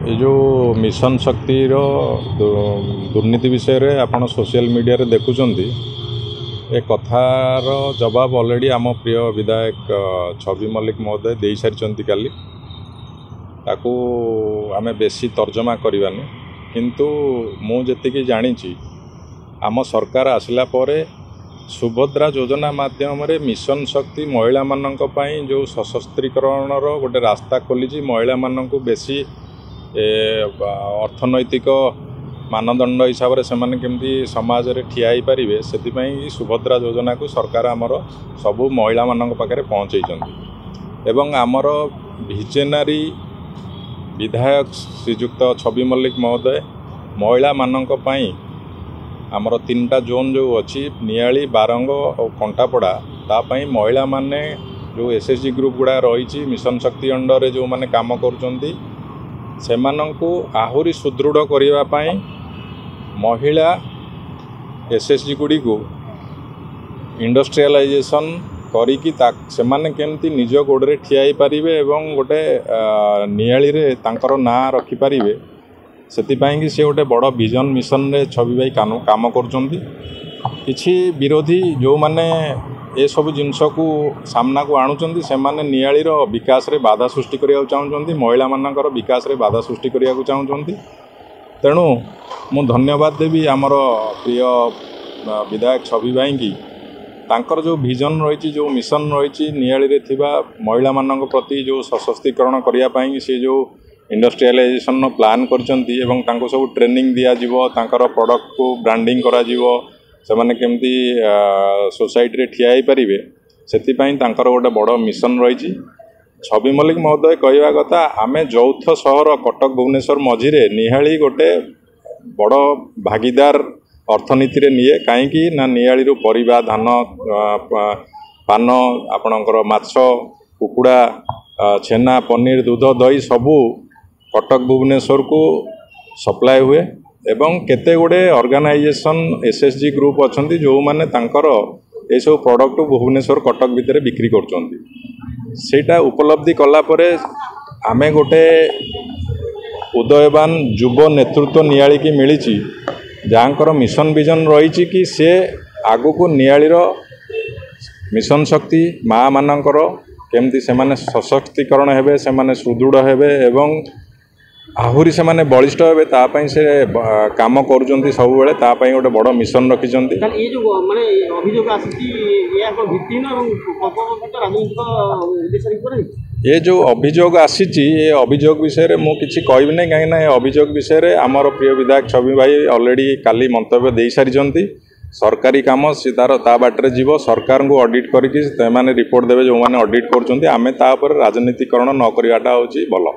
ये जो मिशन शक्ति दुर्नीति विषय रे आपण सोशल मीडिया रे देखुचंती ए कथार जवाब ऑलरेडी आम प्रिय विधायक छवि मल्लिक महोदय दे सारी काली ताकू आमे बेसी तर्जमा करवानी किंतु मु जेतिकी जानी आम सरकार आसला परे सुभद्रा योजना माध्यम रे मिशन शक्ति महिला मानक पई जो सशस्त्रीकरण गोटे रास्ता खोली महिला मानक बेसी अर्थनैतिक मानदंड हिसाब से सेमाने केमती समाज रे ठिया ही पारिबे सेतिपई सुभद्रा योजना को सरकार आमर सबू महिला मानक पाखरे पहुँचैछन्ति एवं आमर भिजेनारी विधायक श्रीजुक्त छवि मल्लिक महोदय महिला मानक पई आमर 3टा जोन जो अच्छी नियाली बारंग और कंटापड़ा तापाई महिला माने जो एसएचजी ग्रुप गुड़ा रही मिशन शक्ति अंडर जो माने काम करुचंती सेमानंकु आहुरी सुदृढ़ करने महिला एसएचजी गुड़ी को इंडस्ट्रियलाइजेशन करिकी सेमाने केमती निज गोड़े ठिया पारिबे एवं गोटे नियाली रे तांकर ना रखि पारिबे सेतिपाई कि से गोटे बड़ विजन मिशन रे छवि भाई काम करुचंती किछि विरोधी जो माने ए सब जिनस को सामना को आणुचंती से माने नियालीर विकास रे बाधा सृष्टि करिया चाहूचंती महिला मानकर विकास रे बाधा सृष्टि करिया चाहूचंती तेणु मु धन्यवाद देवी आमर प्रिय विधायक छवि भाई की तांकर जो विजन रही जो मिशन रही नियाली रे थिबा महिला मानक प्रति जो सशक्तिकरण करिया पाई से जो इंडस्ट्रियलाइजेशन प्लान करचंती एवं तांको सब ट्रेनिंग दिया जिवो तांकर प्रोडक्ट को ब्रांडिंग करा जिवो सेमाने केमती सोसाइटी रे ठिया पारिबे सेतिपई तांकर गोटे बड़ मिशन रही छवि मल्लिक महोदय कहवा कथा आमे यौथ सहर कटक भुवनेश्वर मझिरे निहाली गोटे बड़ भागीदार अर्थनीति रे निये कहीं ना नियाली रू परिबा धान पान आपणकर माछ कुकुड़ा छेना पनीर दूध दही सबू कटक भुवनेश्वर को सप्लाय हुए एवं केते गुड़े ऑर्गेनाइजेशन एसएचजी ग्रुप अच्छी जो माने तांकर ये सब प्रोडक्ट भुवनेश्वर कटक भितर बिक्री करचंती सेटा उपलब्धि कला परे आमे गोटे उदयवान युव नेतृत्व नियाली की मिली जहाँकर मिशन विजन रही कि से आगु को नियालीर मिशन शक्ति माँ मानकर केमती से माने सशक्तिकरण हेबे से माने सुदृढ़ हेबे एवं आहुरी से माने बलिष्ठ हेबे तापई से काम करूचंती सब बेले तापई गोटे बड़ मिशन रखिचंती ये जो माने अभियोग आसी या को भित्तिहीन एवं पक्षपात राजनीतिक उद्देश्य पर ये जो अभियोग आसी ये अभियोग विषय रे मु किछि कहबि नै काहे ना ये अभियोग विषय रे हमर प्रिय विधायक छवि भाई ऑलरेडी काली मंतव्य दे सारिचंती सरकारी काम सी तार ता बाटर जीव सरकार को ऑडिट करके रिपोर्ट देवे जो मैंने ऑडिट कर राजनीतिकरण न करवाटा हूँ भल।